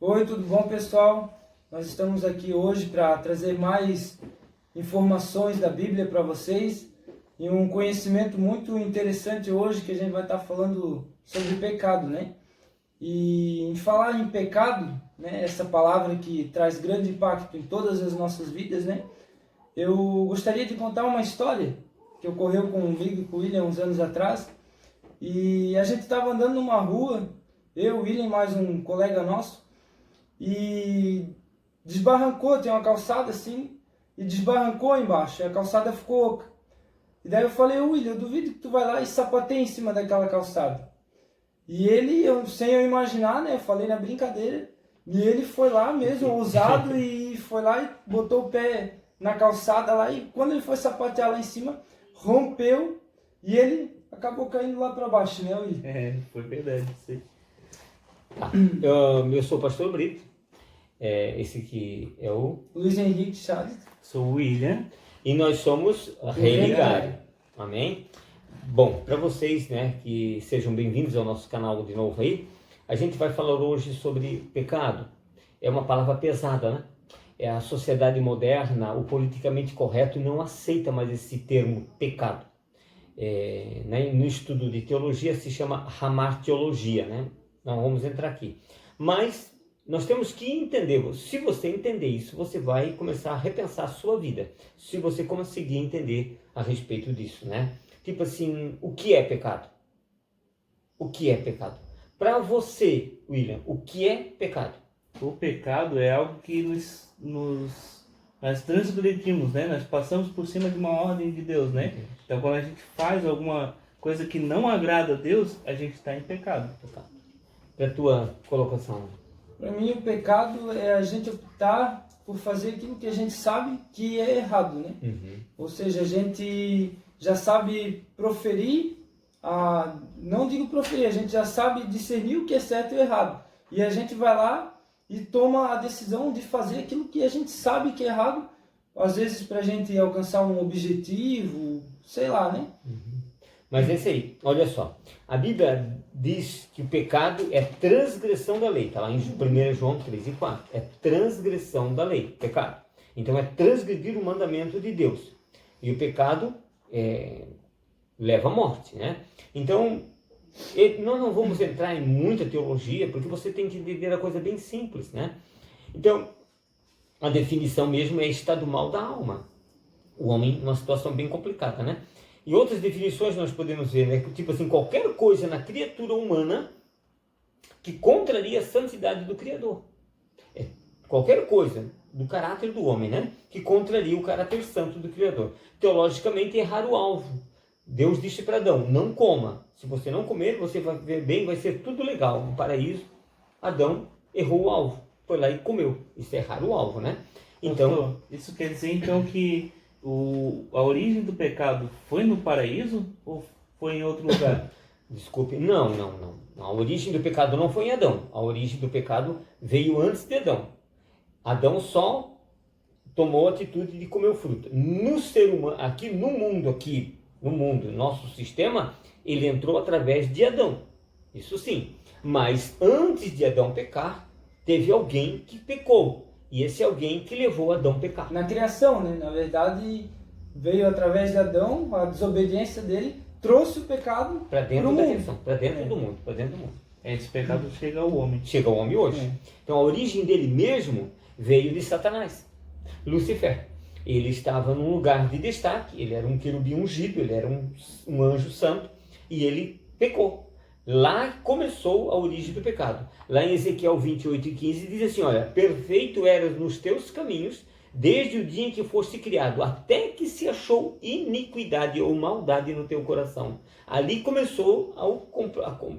Oi, tudo bom, pessoal? Nós estamos aqui hoje para trazer mais informações da Bíblia para vocês e um conhecimento muito interessante hoje que a gente vai estar falando sobre pecado, né? E em falar em pecado, né, essa palavra que traz grande impacto em todas as nossas vidas, né? Eu gostaria de contar uma história que ocorreu comigo e com o William uns anos atrás. E a gente estava andando numa rua, eu, o William e mais um colega nosso, e desbarrancou, tem uma calçada assim, e desbarrancou embaixo, e a calçada ficou oca. E daí eu falei: William, eu duvido que tu vai lá e sapateia em cima daquela calçada. E ele, sem eu imaginar, né, eu falei na brincadeira, e ele foi lá mesmo, ousado, e foi lá e botou o pé na calçada lá, e quando ele foi sapatear lá em cima, rompeu, e ele acabou caindo lá para baixo, né, William? Foi verdade, sei. Eu sou o pastor Brito, esse aqui é o Luiz Henrique Chaves. Sou o William. e nós somos a Religário. Amém? Bom, para vocês, né, que sejam bem-vindos ao nosso canal de novo aí, a gente vai falar hoje sobre pecado. É uma palavra pesada, né? A sociedade moderna, o politicamente correto, não aceita mais esse termo pecado. No estudo de teologia se chama hamartiologia, né? Não vamos entrar aqui. Mas nós temos que entender, se você entender isso, você vai começar a repensar a sua vida. Se você conseguir entender a respeito disso, né? Tipo assim, o que é pecado? O que é pecado? Para você, William, o que é pecado? O pecado é algo que nós transgredimos, né? Nós passamos por cima de uma ordem de Deus, né? Então, quando a gente faz alguma coisa que não agrada a Deus, a gente está em pecado. Para a tua colocação. Para mim, o pecado é a gente optar por fazer aquilo que a gente sabe que é errado, né? Ou seja, a gente já sabe proferir, não digo proferir, a gente já sabe discernir o que é certo e o errado. E a gente vai lá e toma a decisão de fazer aquilo que a gente sabe que é errado, às vezes para a gente alcançar um objetivo, sei lá, né? Mas esse aí, olha só, a Bíblia diz que o pecado é transgressão da lei, está lá em 1 João 3 e 4, é transgressão da lei, pecado. Então é transgredir o mandamento de Deus, e o pecado leva à morte, né? Então, nós não vamos entrar em muita teologia, porque você tem que entender a coisa bem simples, né? Então, a definição mesmo é estado mal da alma. O homem numa situação bem complicada, né? E outras definições nós podemos ver, né? Tipo assim, qualquer coisa na criatura humana que contraria a santidade do Criador. Qualquer coisa do caráter do homem, né? Que contraria o caráter santo do Criador. Teologicamente, errar o alvo. Deus disse para Adão: não coma. Se você não comer, você vai ver bem, vai ser tudo legal. No paraíso, Adão errou o alvo. Foi lá e comeu. Isso é errar o alvo, né? Então, Pastor, isso quer dizer então que a origem do pecado foi no paraíso ou foi em outro lugar? desculpe, não. A origem do pecado não foi em Adão. A origem do pecado veio antes de Adão. Adão só tomou a atitude de comer o fruto. No ser humano, aqui no mundo, nosso sistema, ele entrou através de Adão. Isso sim. Mas antes de Adão pecar, teve alguém que pecou. E esse alguém que levou Adão a pecar. Na criação, né? Na verdade, veio através de Adão, a desobediência dele trouxe o pecado para dentro do da mundo. criação, para dentro do mundo, para dentro do mundo. Esse pecado chega ao homem. Chega ao homem hoje. Então a origem dele mesmo veio de Satanás, Lúcifer. Ele estava num lugar de destaque, ele era um querubim ungido, ele era um anjo santo, e ele pecou. Lá começou a origem do pecado. Lá em Ezequiel 28:15 diz assim: olha, perfeito eras nos teus caminhos, desde o dia em que foste criado, até que se achou iniquidade ou maldade no teu coração. Ali começou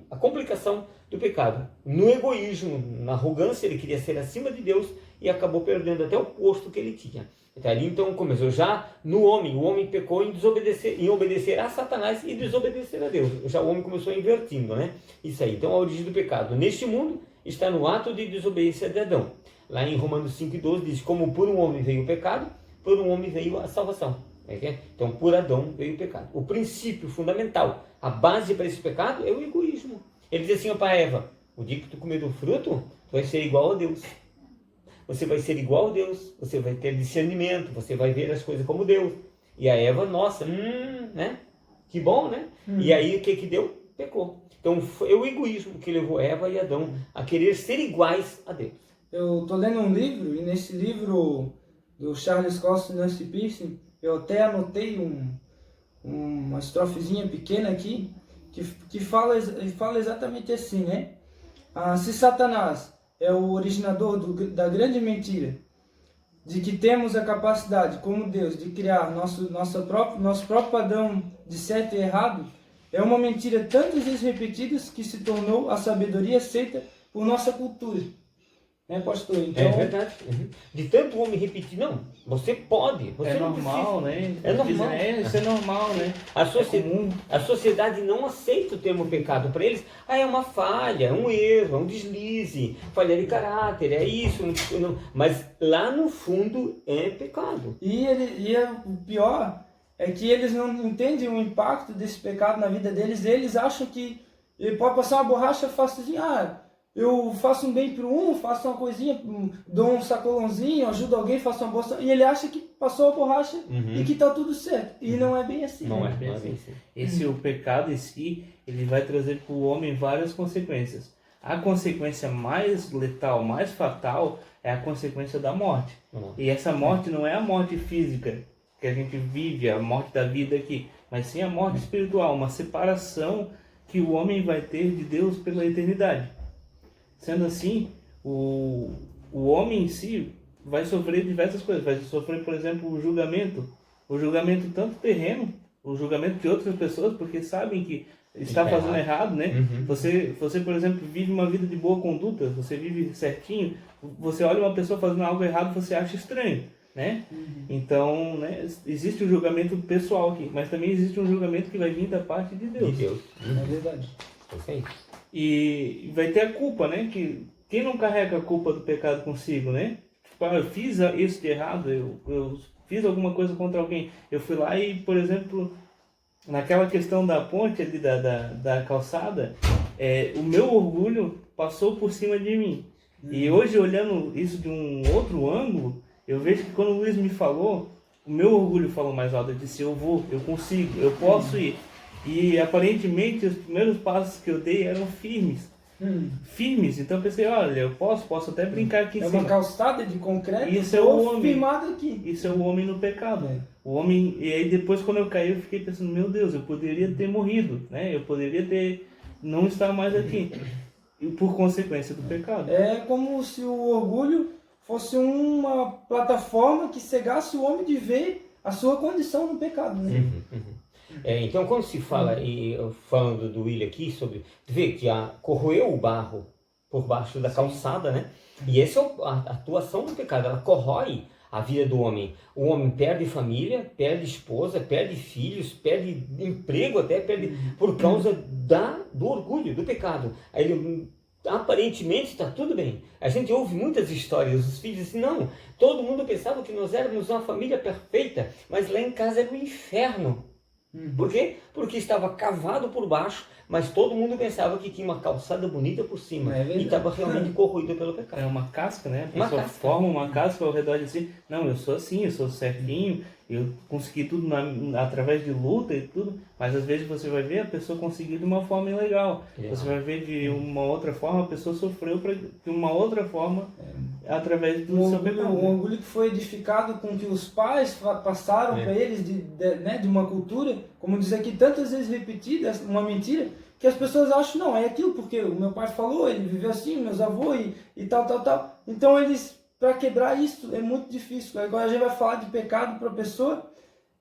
a complicação do pecado. No egoísmo, na arrogância, ele queria ser acima de Deus e acabou perdendo até o posto que ele tinha. Ali então começou já no homem. O homem pecou em obedecer a Satanás e desobedecer a Deus. Já o homem começou invertindo, né? Isso aí. Então a origem do pecado neste mundo está no ato de desobediência de Adão. Lá em Romanos 5:12 diz: como por um homem veio o pecado, por um homem veio a salvação. Então por Adão veio o pecado. O princípio fundamental, a base para esse pecado é o egoísmo. Ele diz assim para Eva: o dia que tu comer do fruto, tu vai ser igual a Deus. Você vai ser igual a Deus, você vai ter discernimento, você vai ver as coisas como Deus. E a Eva, nossa, né? Que bom, né? E aí o que deu? Pecou. Então foi o egoísmo que levou Eva e Adão a querer ser iguais a Deus. Eu estou lendo um livro, e nesse livro do Charles Costa e Nancy Pearson, eu até anotei uma estrofezinha pequena aqui, que fala exatamente assim, né? Se Satanás é o originador da grande mentira, de que temos a capacidade, como Deus, de criar nosso próprio padrão de certo e errado, é uma mentira tantas vezes repetidas que se tornou a sabedoria aceita por nossa cultura. Né, pastor? Então, é verdade. De tanto homem repetir, não, você pode. Você É não normal, precisa. né? É normal. Isso é normal, né? A sociedade não aceita o termo pecado. Para eles, é uma falha, um erro, um deslize, falha de caráter, é isso. Não. Mas lá no fundo é pecado. E o pior é que eles não entendem o impacto desse pecado na vida deles. Eles acham que ele pode passar uma borracha fácil assim, eu faço um bem para faço uma coisinha, dou um sacolãozinho, ajudo alguém, faço uma bolsa. E ele acha que passou a borracha e que está tudo certo. E não é bem assim. Não né? é bem assim. O pecado em si, ele vai trazer para o homem várias consequências. A consequência mais letal, mais fatal, é a consequência da morte. E essa morte não é a morte física que a gente vive, a morte da vida aqui, mas sim a morte espiritual, uma separação que o homem vai ter de Deus pela eternidade. Sendo assim, o homem em si vai sofrer diversas coisas. Vai sofrer, por exemplo, o julgamento tanto terreno, o julgamento de outras pessoas, porque sabem que está fazendo errado, né? Você, por exemplo, vive uma vida de boa conduta, você vive certinho, você olha uma pessoa fazendo algo errado, você acha estranho, né? Então, né, existe um julgamento pessoal aqui, mas também existe um julgamento que vai vir da parte de Deus. É verdade. Perfeito. E vai ter a culpa, né? Que quem não carrega a culpa do pecado consigo, né? Tipo, eu fiz isso de errado, eu fiz alguma coisa contra alguém. Eu fui lá e, por exemplo, naquela questão da ponte ali, da calçada, o meu orgulho passou por cima de mim. E hoje, olhando isso de um outro ângulo, eu vejo que quando o Luiz me falou, o meu orgulho falou mais alto. Eu disse, eu vou, eu consigo, eu posso ir. E aparentemente os primeiros passos que eu dei eram firmes. Então eu pensei, olha, eu posso até brincar aqui em cima. É uma calçada de concreto, Isso é o homem. firmado aqui. Isso é o homem no pecado. O homem, e aí depois quando eu caí eu fiquei pensando, meu Deus, eu poderia ter morrido, né? Eu poderia não estar mais aqui. E por consequência do pecado. É como se o orgulho fosse uma plataforma que cegasse o homem de ver a sua condição no pecado, né? Então, quando se fala, falando do William aqui, sobre, vê que corroeu o barro por baixo da calçada, né? E essa é a atuação do pecado, ela corrói a vida do homem. O homem perde família, perde esposa, perde filhos, perde emprego, até perde por causa do orgulho, do pecado. Aí ele, aparentemente está tudo bem. A gente ouve muitas histórias, os filhos dizem, não, todo mundo pensava que nós éramos uma família perfeita, mas lá em casa era um inferno. Por quê? Porque estava cavado por baixo, mas todo mundo pensava que tinha uma calçada bonita por cima. E estava realmente corroído pelo pecado. É uma casca, né? A Uma pessoa casca. forma uma casca ao redor de si. Não, eu sou assim, eu sou certinho, eu consegui tudo através de luta e tudo. Mas às vezes você vai ver a pessoa conseguir de uma forma ilegal. Você vai ver de uma outra forma, a pessoa sofreu de uma outra forma através do seu pecado. Um orgulho que foi edificado com que os pais passaram para eles de uma cultura, como diz aqui, tantas vezes repetida, uma mentira, que as pessoas acham, não, é aquilo porque o meu pai falou, ele viveu assim, meus avós e tal. Então eles, para quebrar isso, é muito difícil. Agora a gente vai falar de pecado para a pessoa,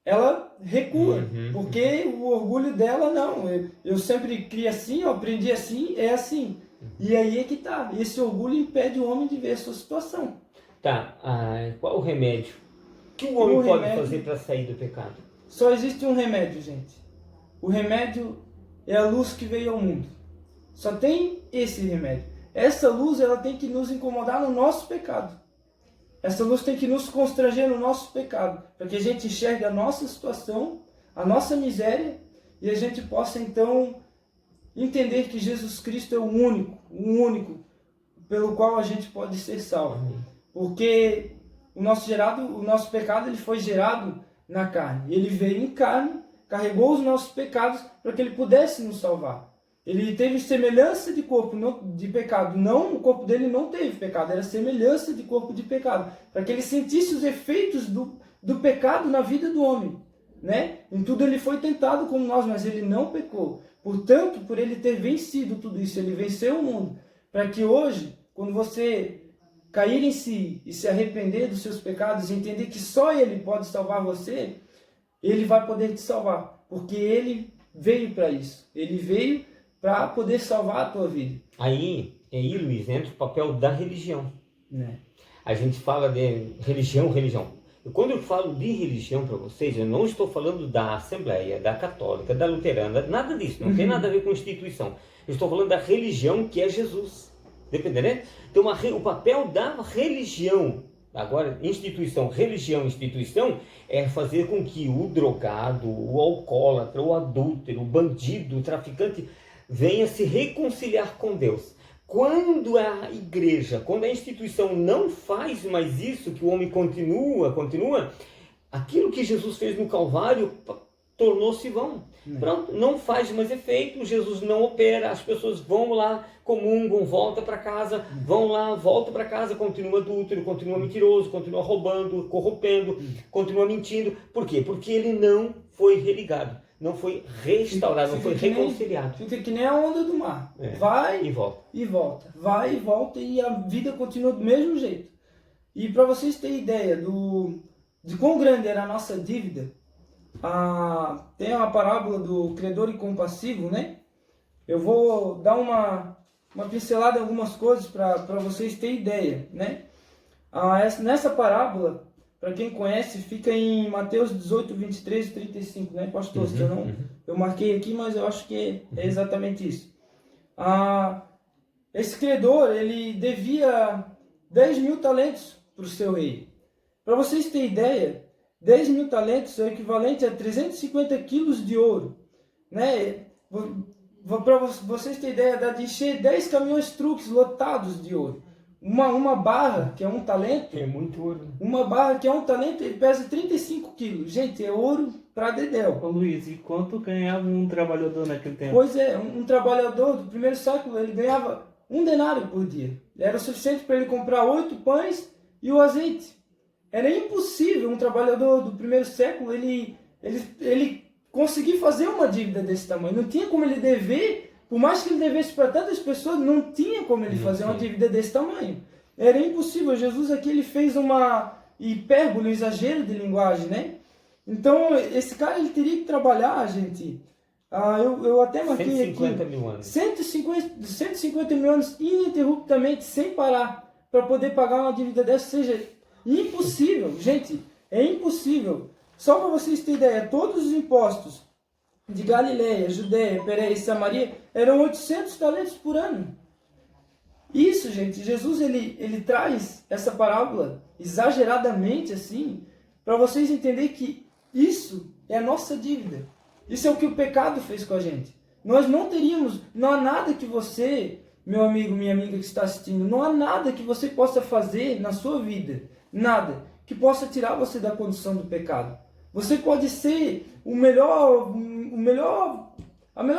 ela recua, porque o orgulho dela, não, eu sempre criei assim, eu aprendi assim, é assim. E aí é que tá, esse orgulho impede o homem de ver a sua situação. Tá, qual o remédio? O que o homem pode fazer para sair do pecado? Só existe um remédio, gente. O remédio é a luz que veio ao mundo. Só tem esse remédio. Essa luz, ela tem que nos incomodar no nosso pecado. Essa luz tem que nos constranger no nosso pecado, para que a gente enxergue a nossa situação, a nossa miséria, e a gente possa então entender que Jesus Cristo é o único pelo qual a gente pode ser salvo. Porque o nosso pecado ele foi gerado na carne. Ele veio em carne, carregou os nossos pecados para que ele pudesse nos salvar. Ele teve semelhança de corpo de pecado. Não, o corpo dele não teve pecado, era semelhança de corpo de pecado. Para que ele sentisse os efeitos do pecado na vida do homem. Né? Em tudo ele foi tentado como nós, mas ele não pecou. Portanto, por ele ter vencido tudo isso, ele venceu o mundo. Para que hoje, quando você cair em si e se arrepender dos seus pecados e entender que só ele pode salvar você, ele vai poder te salvar. Porque ele veio para isso. Ele veio para poder salvar a tua vida. Aí, Luiz, entra o papel da religião. Né? A gente fala de religião. E quando eu falo de religião para vocês, eu não estou falando da Assembleia, da Católica, da Luterana, nada disso. Não tem nada a ver com instituição. Eu estou falando da religião que é Jesus. Dependendo, né? Então, o papel da religião, agora, religião, instituição, é fazer com que o drogado, o alcoólatra, o adúltero, o bandido, o traficante, venha se reconciliar com Deus. Quando a igreja, quando a instituição não faz mais isso, que o homem continua, aquilo que Jesus fez no Calvário tornou-se vão. Pronto, não faz mais efeito, Jesus não opera, as pessoas vão lá, comungam, voltam para casa, vão lá, voltam para casa, continua adúltero, continua mentiroso, continua roubando, corrompendo, continua mentindo. Por quê? Porque ele não foi religado, não foi restaurado, não foi reconciliado. Fica que nem a onda do mar. Vai e volta. Vai e volta e a vida continua do mesmo jeito. E para vocês terem ideia de quão grande era a nossa dívida, tem uma parábola do credor incompassivo, né? Eu vou dar uma pincelada em algumas coisas para vocês terem ideia, né? Nessa parábola, para quem conhece, fica em Mateus 18, 23 e 35, né, pastor? Eu marquei aqui, mas eu acho que é exatamente isso. Esse credor, ele devia 10.000 talentos para o seu rei. Para vocês terem ideia, 10.000 talentos é o equivalente a 350 quilos de ouro, né? Para vocês terem ideia, dá de encher 10 caminhões truques lotados de ouro. Uma barra, que é um talento... É muito ouro. Uma barra, que é um talento, ele pesa 35 quilos. Gente, é ouro para dedéu. Ô Luiz, e quanto ganhava um trabalhador naquele tempo? Pois é, um trabalhador do primeiro século, ele ganhava 1 denário por dia. Era o suficiente para ele comprar 8 pães e o azeite. Era impossível um trabalhador do primeiro século ele conseguir fazer uma dívida desse tamanho. Não tinha como ele dever, por mais que ele devesse para tantas pessoas, não tinha como ele fazer uma dívida desse tamanho. Era impossível. Jesus aqui ele fez uma hipérbole, um exagero de linguagem, né? Então, esse cara ele teria que trabalhar, gente. Eu até marquei 150 aqui. mil anos. 150 mil anos ininterruptamente, sem parar, para poder pagar uma dívida dessa. Ou seja, impossível, gente, é impossível. Só para vocês terem ideia, todos os impostos de Galileia, Judeia, Pérea e Samaria eram 800 talentos por ano. Isso, gente, Jesus ele traz essa parábola exageradamente assim, para vocês entenderem que isso é a nossa dívida. Isso é o que o pecado fez com a gente. Nós não há nada que você, meu amigo, minha amiga que está assistindo, não há nada que você possa fazer na sua vida, nada, que possa tirar você da condição do pecado. Você pode ser a melhor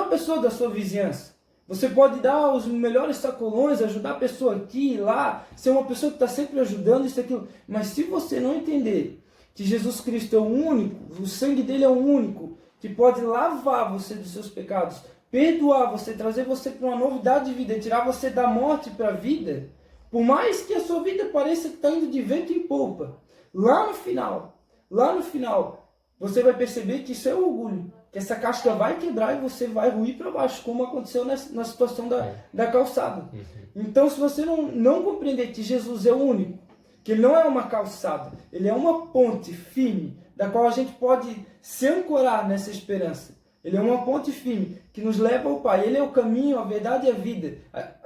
pessoa da sua vizinhança. Você pode dar os melhores sacolões, ajudar a pessoa aqui e lá, ser uma pessoa que está sempre ajudando, isso e aquilo. Mas se você não entender que Jesus Cristo é o único, o sangue dele é o único, que pode lavar você dos seus pecados, perdoar você, trazer você para uma novidade de vida, tirar você da morte para a vida, por mais que a sua vida pareça que está indo de vento em popa, lá no final, você vai perceber que isso é orgulho, que essa casca vai quebrar e você vai ruir para baixo, como aconteceu na situação da calçada. Então, se você não compreender que Jesus é o único, que ele não é uma calçada, ele é uma ponte firme, da qual a gente pode se ancorar nessa esperança. Ele é uma ponte firme que nos leva ao Pai. Ele é o caminho, a verdade e a vida.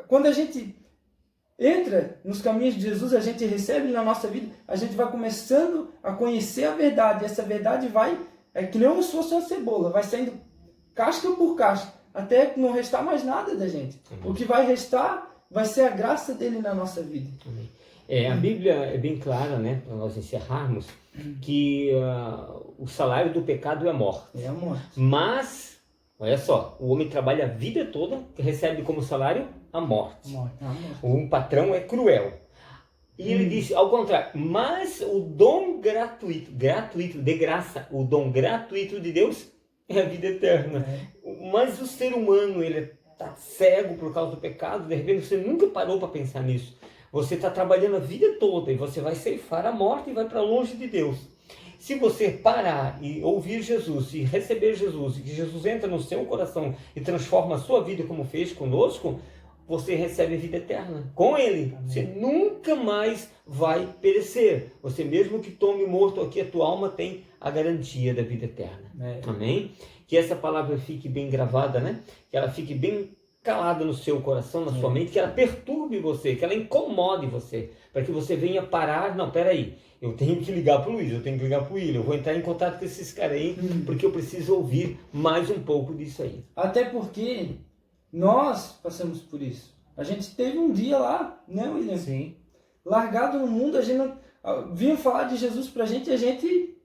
Quando a gente entra nos caminhos de Jesus, a gente recebe na nossa vida, a gente vai começando a conhecer a verdade. E essa verdade é que nem se fosse uma cebola, vai saindo casca por casca, até não restar mais nada da gente. O que vai restar vai ser a graça dele na nossa vida. Amém. A Bíblia é bem clara, né, para nós encerrarmos, que o salário do pecado é a morte. É a morte. Mas, olha só, o homem trabalha a vida toda, que recebe como salário a morte. A morte. Um patrão é cruel. E ele disse, ao contrário, mas o dom gratuito, de graça, o dom gratuito de Deus é a vida eterna. Mas o ser humano, ele está cego por causa do pecado, de repente você nunca parou para pensar nisso. Você está trabalhando a vida toda e você vai ceifar a morte e vai para longe de Deus. Se você parar e ouvir Jesus e receber Jesus, e que Jesus entra no seu coração e transforma a sua vida como fez conosco, você recebe a vida eterna. Com Ele, você nunca mais vai perecer. Você mesmo que tome morto aqui, a tua alma tem a garantia da vida eterna. Amém? Que essa palavra fique bem gravada, né? Que ela fique bem calada no seu coração, na sua mente, que ela perturbe você, que ela incomode você, para que você venha parar. Não, peraí, eu tenho que ligar para o Luiz, eu tenho que ligar para o William, eu vou entrar em contato com esses caras aí, porque eu preciso ouvir mais um pouco disso aí. Até porque nós passamos por isso. A gente teve um dia lá, né, William? Sim. Largado no mundo, a gente não vinha falar de Jesus pra gente e a gente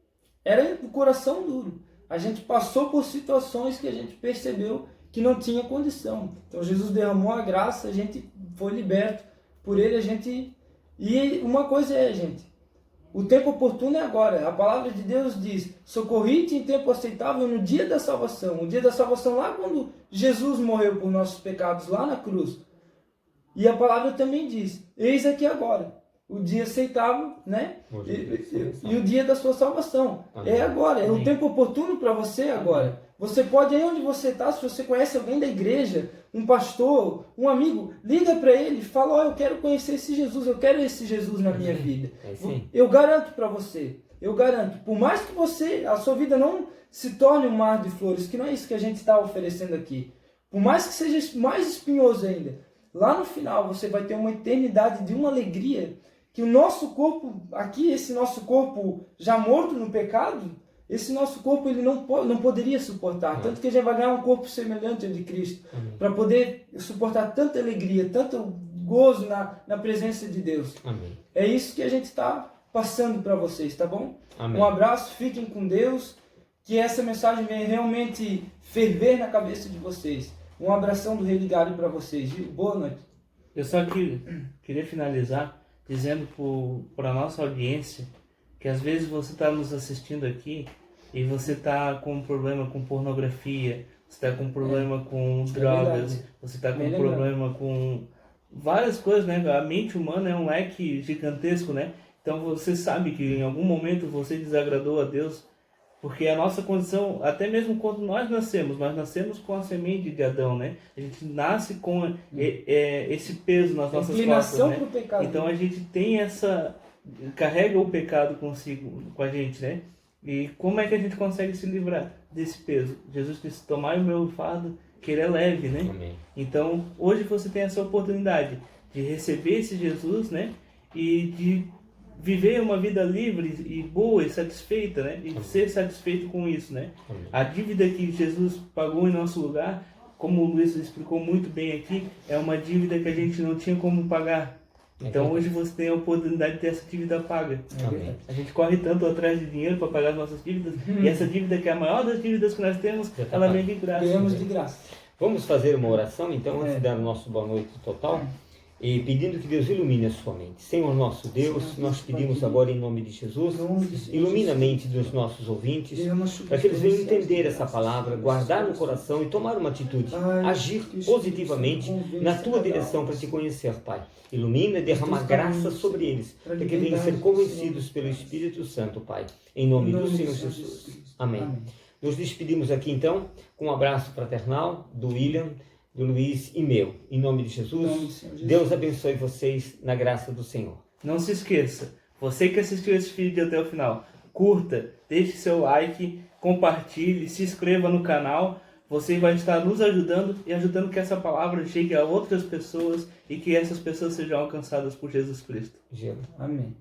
era o coração duro. A gente passou por situações que a gente percebeu que não tinha condição. Então Jesus derramou a graça, a gente foi liberto por ele, a gente... E uma coisa gente, o tempo oportuno é agora. A palavra de Deus diz, socorri-te em tempo aceitável no dia da salvação. O dia da salvação lá quando Jesus morreu por nossos pecados, lá na cruz. E a palavra também diz, eis aqui agora, o dia aceitável, né? E o dia da sua salvação. Amém. É agora, é o tempo oportuno para você agora. Você pode, aí onde você está, se você conhece alguém da igreja, um pastor, um amigo, liga para ele e fala, eu quero conhecer esse Jesus, eu quero esse Jesus na minha vida. Eu garanto para você, eu garanto, por mais que a sua vida não se torne um mar de flores, que não é isso que a gente está oferecendo aqui, por mais que seja mais espinhoso ainda, lá no final você vai ter uma eternidade de uma alegria, que o nosso corpo, aqui esse nosso corpo já morto no pecado, esse nosso corpo ele não poderia suportar. Tanto que a gente vai ganhar um corpo semelhante ao de Cristo, para poder suportar tanta alegria, tanto gozo na presença de Deus. Amém. É isso que a gente está passando para vocês, tá bom? Amém. Um abraço, fiquem com Deus, que essa mensagem venha realmente ferver na cabeça de vocês. Um abração do Rei Ligado para vocês. Boa noite. Eu só queria finalizar dizendo para a nossa audiência que às vezes você está nos assistindo aqui e você está com um problema com pornografia, você está com um problema com drogas, você está com um problema com várias coisas, né? A mente humana é um leque gigantesco, né? Então você sabe que em algum momento você desagradou a Deus, porque a nossa condição, até mesmo quando nós nascemos com a semente de Adão, né? A gente nasce com esse peso nas nossas costas, né? Pro pecado. Então a gente tem carrega o pecado consigo, com a gente, né? E como é que a gente consegue se livrar desse peso? Jesus disse, tomai o meu fardo, que ele é leve, né? Amém. Então, hoje você tem essa oportunidade de receber esse Jesus, né? E de viver uma vida livre e boa e satisfeita, né? E ser satisfeito com isso, né? Amém. A dívida que Jesus pagou em nosso lugar, como o Luiz explicou muito bem aqui, é uma dívida que a gente não tinha como pagar. Então hoje você tem a oportunidade de ter essa dívida paga. Amém. A gente corre tanto atrás de dinheiro para pagar as nossas dívidas, e essa dívida que é a maior das dívidas que nós temos, ela vem de graça. Ganhamos de graça. Vamos fazer uma oração, então, antes de dar o nosso boa noite total, e pedindo que Deus ilumine a sua mente. Senhor nosso Deus, nós pedimos agora em nome de Jesus, ilumina a mente dos nossos ouvintes, para que eles venham entender essa palavra, guardar no coração e tomar uma atitude, agir positivamente na tua direção para te conhecer, Pai. Ilumina e derrama graça sobre eles, para que venham ser convencidos pelo Espírito Santo, Pai. Em nome do Senhor Jesus. Amém. Nos despedimos aqui então com um abraço fraternal do William, do Luiz e meu. Em nome de Jesus, Deus abençoe vocês na graça do Senhor. Não se esqueça, você que assistiu esse vídeo até o final, curta, deixe seu like, compartilhe, se inscreva no canal. Você vai estar nos ajudando e ajudando que essa palavra chegue a outras pessoas e que essas pessoas sejam alcançadas por Jesus Cristo. Amém.